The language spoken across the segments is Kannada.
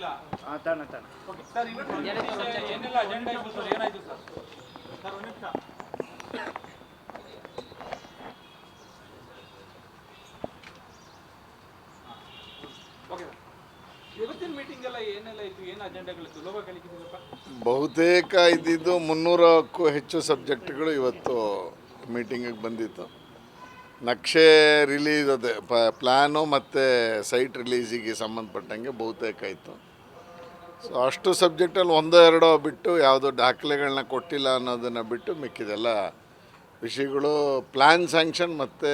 ಇಲ್ಲ ತಾನ ಓಕೆ ಸರ್ ಇವತ್ತು ಏನೆಲ್ಲ ಅಜೆಂಡಾ ಇತ್ತು ಸರ್ ಏನಾಯ್ತು ಸರ್ ಸರ್ ಒಂದು ನಿಮಿಷ ಓಕೆ ಇವತ್ತಿನ ಮೀಟಿಂಗ್ ಎಲ್ಲ ಏನೆಲ್ಲ ಇತ್ತು ಏನು ಅಜೆಂಡಾಗಳಿತ್ತು ಲೋಗೋ ಕಲಿಕಿದ್ದೀರಪ್ಪ ಬಹುತೇಕ ಇದ್ದಿದ್ದು 300ಕ್ಕೂ ಹೆಚ್ಚು ಸಬ್ಜೆಕ್ಟ್ಗಳು ಇವತ್ತು ಮೀಟಿಂಗಿಗೆ ಬಂದಿತ್ತು. ನಕ್ಷೆ ರಿಲೀಸ್ ಅದೇ ಪ್ಲ್ಯಾನು ಮತ್ತು ಸೈಟ್ ರಿಲೀಸಿಗೆ ಸಂಬಂಧಪಟ್ಟಂಗೆ ಬಹುತೇಕ ಇತ್ತು. ಸೊ ಅಷ್ಟು ಸಬ್ಜೆಕ್ಟಲ್ಲಿ ಒಂದೋ ಎರಡೋ ಬಿಟ್ಟು ಯಾವುದೋ ದಾಖಲೆಗಳನ್ನ ಕೊಟ್ಟಿಲ್ಲ ಅನ್ನೋದನ್ನು ಬಿಟ್ಟು ಮಿಕ್ಕಿದೆಲ್ಲ ವಿಷಯಗಳು ಪ್ಲ್ಯಾನ್ ಸ್ಯಾಂಕ್ಷನ್ ಮತ್ತು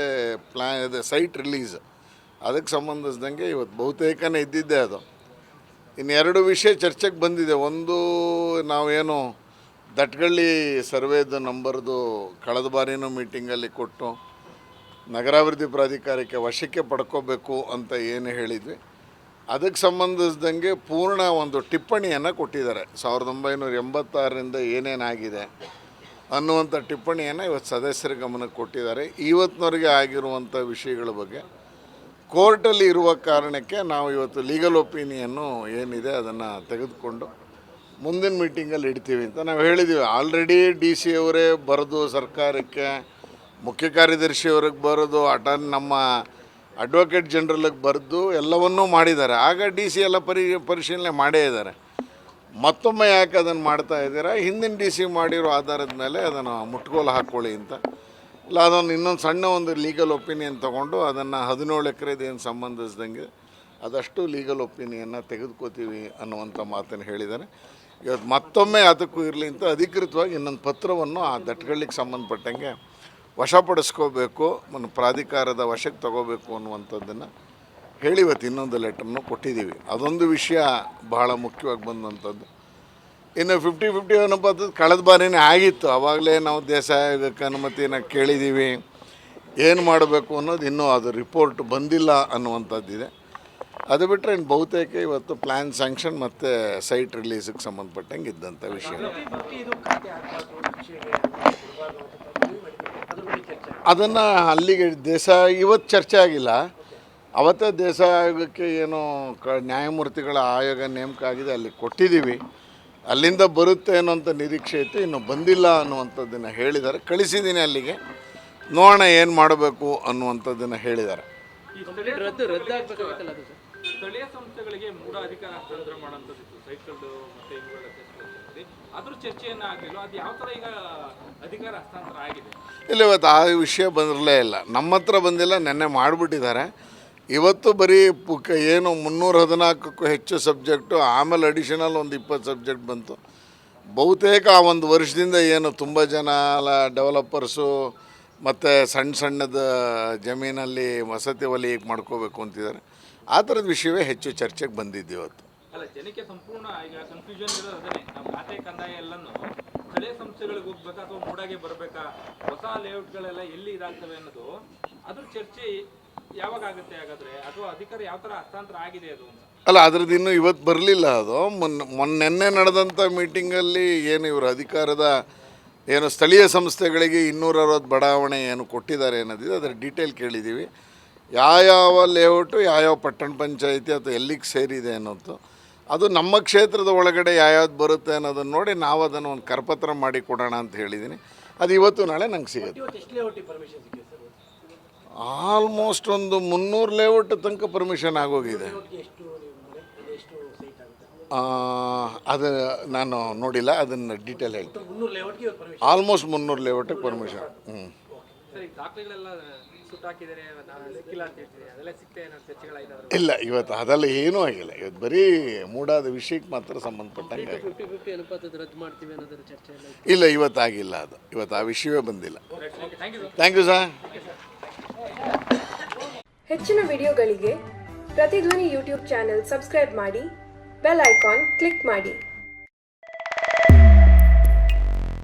ಇದೆ ಸೈಟ್ ರಿಲೀಸ್ ಅದಕ್ಕೆ ಸಂಬಂಧಿಸಿದಂಗೆ ಇವತ್ತು ಬಹುತೇಕನೇ ಇದ್ದಿದ್ದೆ ಅದು. ಇನ್ನೆರಡು ವಿಷಯ ಚರ್ಚೆಗೆ ಬಂದಿದೆ. ಒಂದು ನಾವೇನು ದಟ್ಗಳ್ಳಿ ಸರ್ವೇದು ನಂಬರ್ದು ಕಳೆದ ಬಾರಿನೂ ಮೀಟಿಂಗಲ್ಲಿ ಕೊಟ್ಟು ನಗರಾಭಿವೃದ್ಧಿ ಪ್ರಾಧಿಕಾರಕ್ಕೆ ವಶಕ್ಕೆ ಪಡ್ಕೋಬೇಕು ಅಂತ ಏನು ಹೇಳಿದ್ವಿ ಅದಕ್ಕೆ ಸಂಬಂಧಿಸಿದಂಗೆ ಪೂರ್ಣ ಒಂದು ಟಿಪ್ಪಣಿಯನ್ನು ಕೊಟ್ಟಿದ್ದಾರೆ. 1986ರಿಂದ ಏನೇನಾಗಿದೆ ಅನ್ನುವಂಥ ಟಿಪ್ಪಣಿಯನ್ನು ಇವತ್ತು ಸದಸ್ಯರ ಗಮನಕ್ಕೆ ಕೊಟ್ಟಿದ್ದಾರೆ. ಇವತ್ತಿನವರೆಗೆ ಆಗಿರುವಂಥ ವಿಷಯಗಳ ಬಗ್ಗೆ ಕೋರ್ಟಲ್ಲಿ ಇರುವ ಕಾರಣಕ್ಕೆ ನಾವು ಇವತ್ತು ಲೀಗಲ್ ಒಪಿನಿಯನ್ನು ಏನಿದೆ ಅದನ್ನು ತೆಗೆದುಕೊಂಡು ಮುಂದಿನ ಮೀಟಿಂಗಲ್ಲಿ ಇಡ್ತೀವಿ ಅಂತ ನಾವು ಹೇಳಿದ್ದೀವಿ. ಆಲ್ರೆಡಿ ಡಿ ಸಿ ಅವರೇ ಬರೆದು ಸರ್ಕಾರಕ್ಕೆ, ಮುಖ್ಯ ಕಾರ್ಯದರ್ಶಿಯವ್ರಿಗೆ ಬರೆದು ನಮ್ಮ ಅಡ್ವೊಕೇಟ್ ಜನರಲ್ಗೆ ಬರೆದು ಎಲ್ಲವನ್ನೂ ಮಾಡಿದ್ದಾರೆ. ಆಗ ಡಿ ಸಿ ಎಲ್ಲ ಪರಿಶೀಲನೆ ಮಾಡೇ ಇದ್ದಾರೆ. ಮತ್ತೊಮ್ಮೆ ಯಾಕೆ ಅದನ್ನು ಮಾಡ್ತಾ ಇದ್ದೀರಾ, ಹಿಂದಿನ ಡಿ ಸಿ ಮಾಡಿರೋ ಆಧಾರದ ಮೇಲೆ ಅದನ್ನು ಮುಟ್ಗೋಲು ಹಾಕ್ಕೊಳ್ಳಿ ಅಂತ. ಇಲ್ಲ ಅದನ್ನು ಇನ್ನೊಂದು ಸಣ್ಣ ಒಂದು ಲೀಗಲ್ ಒಪಿನಿಯನ್ ತೊಗೊಂಡು ಅದನ್ನು 17 ಎಕರೆದು ಏನು ಸಂಬಂಧಿಸಿದಂಗೆ ಅದಷ್ಟು ಲೀಗಲ್ ಒಪಿನಿಯನ್ನು ತೆಗೆದುಕೋತೀವಿ ಅನ್ನುವಂಥ ಮಾತನ್ನು ಹೇಳಿದ್ದಾರೆ. ಇವತ್ತು ಮತ್ತೊಮ್ಮೆ ಅದಕ್ಕೂ ಇರಲಿ ಅಂತ ಅಧಿಕೃತವಾಗಿ ಇನ್ನೊಂದು ಪತ್ರವನ್ನು ಆ ದಟ್ಗಳಿಗೆ ಸಂಬಂಧಪಟ್ಟಂಗೆ ವಶಪಡಿಸ್ಕೋಬೇಕು, ಪ್ರಾಧಿಕಾರದ ವಶಕ್ಕೆ ತಗೋಬೇಕು ಅನ್ನುವಂಥದ್ದನ್ನು ಹೇಳಿ ಇವತ್ತು ಇನ್ನೊಂದು ಲೆಟ್ರನ್ನು ಕೊಟ್ಟಿದ್ದೀವಿ. ಅದೊಂದು ವಿಷಯ ಬಹಳ ಮುಖ್ಯವಾಗಿ ಬಂದಂಥದ್ದು. ಇನ್ನು 50-50 ಅನುಪಾತದ ಕಳೆದ ಬಾರಿನೇ ಆಗಿತ್ತು. ಆವಾಗಲೇ ನಾವು ದೇಸಾಯ ಆಯೋಗಕ್ಕೆ ಅನುಮತಿಯನ್ನು ಕೇಳಿದ್ದೀವಿ. ಏನು ಮಾಡಬೇಕು ಅನ್ನೋದು ಇನ್ನೂ ಅದು ರಿಪೋರ್ಟ್ ಬಂದಿಲ್ಲ ಅನ್ನುವಂಥದ್ದಿದೆ. ಅದು ಬಿಟ್ಟರೆ ಇನ್ನು ಬಹುತೇಕ ಇವತ್ತು ಪ್ಲ್ಯಾನ್ ಸ್ಯಾಂಕ್ಷನ್ ಮತ್ತು ಸೈಟ್ ರಿಲೀಸಿಗೆ ಸಂಬಂಧಪಟ್ಟಂಗೆ ಇದ್ದಂಥ ವಿಷಯ. ಅದನ್ನು ಅಲ್ಲಿಗೆ ದೇಸಾಯ ಇವತ್ತು ಚರ್ಚೆ ಆಗಿಲ್ಲ. ಅವತ್ತೇ ದೇಸಾಯ ಆಯೋಗಕ್ಕೆ ಏನು ನ್ಯಾಯಮೂರ್ತಿಗಳ ಆಯೋಗ ನೇಮಕ ಆಗಿದೆ ಅಲ್ಲಿ ಕೊಟ್ಟಿದ್ದೀವಿ. ಅಲ್ಲಿಂದ ಬರುತ್ತೆ ಅನ್ನೋಂಥ ನಿರೀಕ್ಷೆ ಇತ್ತು, ಇನ್ನು ಬಂದಿಲ್ಲ ಅನ್ನುವಂಥದ್ದನ್ನು ಹೇಳಿದ್ದಾರೆ. ಕಳಿಸಿದ್ದೀನಿ ಅಲ್ಲಿಗೆ, ನೋಡೋಣ ಏನು ಮಾಡಬೇಕು ಅನ್ನುವಂಥದ್ದನ್ನು ಹೇಳಿದ್ದಾರೆ. ಸ್ಥಳೀಯ ಸಂಸ್ಥೆಗಳಿಗೆ ಮೂಢ ಅಧಿಕಾರ ಹಸ್ತಾಂತರ ಮಾಡುವಂಥದ್ದು ಸೈಕಲ್ದು ಮತ್ತು ಇವುಗಳ ಅದ್ರ ಚರ್ಚೆಯನ್ನು ಆಗಲಿಲ್ಲ. ಅದು ಯಾವ ಥರ ಈಗ ಅಧಿಕಾರ ಹಸ್ತಾಂತರ ಆಗಿದೆ? ಇಲ್ಲ, ಇವತ್ತು ಆ ವಿಷಯ ಬಂದಿರಲೇ ಇಲ್ಲ, ನಮ್ಮ ಹತ್ರ ಬಂದಿಲ್ಲ. ನೆನ್ನೆ ಮಾಡಿಬಿಟ್ಟಿದ್ದಾರೆ. ಇವತ್ತು ಬರೀ ಏನು 314ಕ್ಕೂ ಹೆಚ್ಚು ಸಬ್ಜೆಕ್ಟು, ಆಮೇಲೆ ಅಡಿಷನಲ್ ಒಂದು 20 ಸಬ್ಜೆಕ್ಟ್ ಬಂತು. ಬಹುತೇಕ ಆ ಒಂದು ವರ್ಷದಿಂದ ಏನು ತುಂಬ ಜನ ಡೆವಲಪರ್ಸು ಮತ್ತು ಸಣ್ಣದ ಜಮೀನಲ್ಲಿ ವಸತಿ ವಲಯಕ್ಕೆ ಮಾಡ್ಕೋಬೇಕು ಅಂತಿದ್ದಾರೆ. ಆ ಥರದ ವಿಷಯವೇ ಹೆಚ್ಚು ಚರ್ಚೆಗೆ ಬಂದಿದ್ದು ಇವತ್ತು. ಅಲ್ಲ, ಜನಕ್ಕೆ ಸಂಪೂರ್ಣ ಈಗ ಕನ್ಫ್ಯೂಷನ್ ಇರೋದು ಅದನ್ನೇ. ನಮ್ಮ ಖಾತೆ ಕಂದಾಯ ಎಲ್ಲನೂ ಸ್ಥಳೀಯ ಸಂಸ್ಥೆಗಳಿಗೆ ಹೋಗ್ಬೇಕಾ ಅಥವಾ ಮೂಡಾಗೆ ಬರಬೇಕಾ, ಹೊಸ ಲೇಔಟ್ಗಳೆಲ್ಲ ಎಲ್ಲಿ ಇದಾಗ್ತವೆ ಅನ್ನೋದು ಅದ್ರ ಚರ್ಚೆ ಯಾವಾಗ ಆಗುತ್ತೆ ಹಾಗಾದರೆ, ಅಥವಾ ಅಧಿಕಾರ ಯಾವ ಥರ ಹಸ್ತಾಂತರ ಆಗಿದೆ ಅದು? ಅಲ್ಲ, ಅದ್ರದ್ದು ಇನ್ನೂ ಇವತ್ತು ಬರಲಿಲ್ಲ. ಅದು ಮೊನ್ನೆ ನಡೆದಂಥ ಮೀಟಿಂಗಲ್ಲಿ ಏನು ಇವರು ಅಧಿಕಾರದ ಏನು ಸ್ಥಳೀಯ ಸಂಸ್ಥೆಗಳಿಗೆ 260 ಬಡಾವಣೆ ಏನು ಕೊಟ್ಟಿದ್ದಾರೆ ಅನ್ನೋದಿದೆ, ಅದರ ಡೀಟೇಲ್ ಕೇಳಿದ್ದೀವಿ. ಯಾವ ಲೇಔಟು ಯಾವ ಪಟ್ಟಣ ಪಂಚಾಯಿತಿ ಅಥವಾ ಎಲ್ಲಿಗೆ ಸೇರಿದೆ ಅನ್ನೋದು, ಅದು ನಮ್ಮ ಕ್ಷೇತ್ರದ ಒಳಗಡೆ ಯಾವ್ಯಾವ್ದು ಬರುತ್ತೆ ಅನ್ನೋದನ್ನು ನೋಡಿ ನಾವು ಅದನ್ನು ಒಂದು ಕರಪತ್ರ ಮಾಡಿ ಕೊಡೋಣ ಅಂತ ಹೇಳಿದ್ದೀನಿ. ಅದು ಇವತ್ತು ನಾಳೆ ನಂಗೆ ಸಿಗುತ್ತೆ. ಆಲ್ಮೋಸ್ಟ್ ಒಂದು 300 ಲೇಔಟ್ ತನಕ ಪರ್ಮಿಷನ್ ಆಗೋಗಿದೆ. ಅದು ನಾನು ನೋಡಿಲ್ಲ, ಅದನ್ನು ಡೀಟೇಲ್ ಹೇಳ್ತೀನಿ. ಆಲ್ಮೋಸ್ಟ್ 300 ಲೇಔಟಿಗೆ ಪರ್ಮಿಷನ್. ಇಲ್ಲ, ಇವತ್ತು ಅದೆಲ್ಲ ಏನೂ ಆಗಿಲ್ಲ. ಇವತ್ತು ಬರೀ ಮೂಡಾದ ವಿಷಯಕ್ಕೆ ಮಾತ್ರ ಸಂಬಂಧಪಟ್ಟಂಗೆ. ಇಲ್ಲ, ಇವತ್ತು ಆಗಿಲ್ಲ. ಅದು ಇವತ್ತು ಆ ವಿಷಯವೇ ಬಂದಿಲ್ಲ. Thank you sir. ಹೆಚ್ಚಿನ ವಿಡಿಯೋಗಳಿಗೆ ಪ್ರತಿಧ್ವನಿ ಯೂಟ್ಯೂಬ್ ಚಾನೆಲ್ ಸಬ್ಸ್ಕ್ರೈಬ್ ಮಾಡಿ, ಬೆಲ್ ಐಕಾನ್ ಕ್ಲಿಕ್ ಮಾಡಿ.